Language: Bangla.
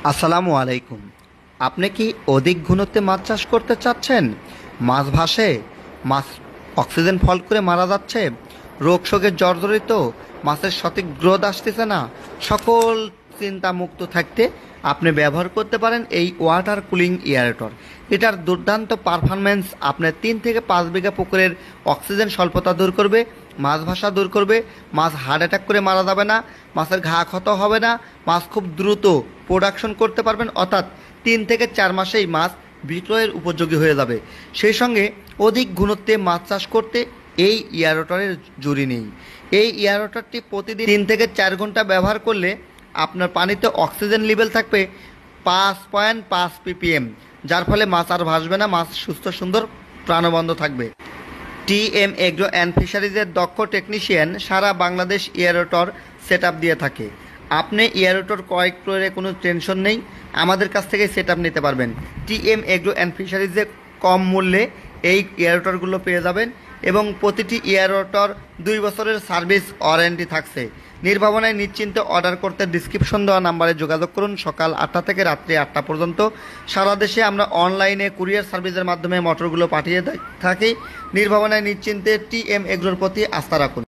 আসসালামু আলাইকুম। আপনি কি অধিক ঘনত্বে মাছ চাষ করতে চাচ্ছেন? মাছ ভাসে, মাছ অক্সিজেন ফল করে মারা যাচ্ছে, রোগ শোকে জর্জরিত, মাছের সঠিক গ্রোথ আসতেছে না, সকল চিন্তা মুক্ত থাকতে আপনি ব্যবহার করতে পারেন এই ওয়াটার কুলিং এয়ারেটর। এটার দুর্দান্ত পারফরমেন্স আপনার 3 থেকে 5 বিঘা পুকুরের অক্সিজেন স্বল্পতা দূর করবে, মাছ ভাসা দূর করবে, মাছ হার্ট অ্যাটাক করে মারা যাবে না, মাছের ঘা ক্ষত হবে না, মাছ খুব দ্রুত প্রোডাকশন করতে পারবেন, অর্থাৎ 3 থেকে 4 মাসেই মাছ বিক্রয়ের উপযোগী হয়ে যাবে। সেই সঙ্গে অধিক ঘনত্বে মাছ চাষ করতে এই এয়ারওয়াটারের জুড়ি নেই। এই এয়ারওয়াটারটি প্রতিদিন 3 থেকে 4 ঘন্টা ব্যবহার করলে আপনার পানিতে অক্সিজেন লেভেল থাকবে 5.5 ppm, যার ফলে মাছ আর ভাসবে না, মাছ সুস্থ সুন্দর প্রাণবন্ত থাকবে। টিএম এগ্রো অ্যান্ড ফিশারিজের দক্ষ টেকনিশিয়ান সারা বাংলাদেশ এয়ারওয়াটার সেট দিয়ে থাকে। আপনি এয়ারওয়াটার ক্রয় করে কোনো টেনশন নেই, আমাদের কাছ থেকে সেট নিতে পারবেন। টিএম এগ্রো অ্যান্ড ফিশারিজে কম মূল্যে এই এয়ারওয়াটারগুলো পেয়ে যাবেন এবং প্রতিটি এয়ারওয়াটার 2 বছরের সার্ভিস ওয়ারেন্টি থাকছে। নির্ভাবনায় নিশ্চিন্তে অর্ডার করতে ডিসক্রিপশন দেওয়া নাম্বারে যোগাযোগ করুন। সকাল 8টা থেকে রাত্রি 8টা পর্যন্ত সারা দেশে আমরা অনলাইনে কুরিয়ার সার্ভিসের মাধ্যমে মোটরগুলো পাঠিয়ে থাকি। নির্ভাবনায় নিশ্চিন্তে টিএম এগ্রোর প্রতি আস্থা রাখুন।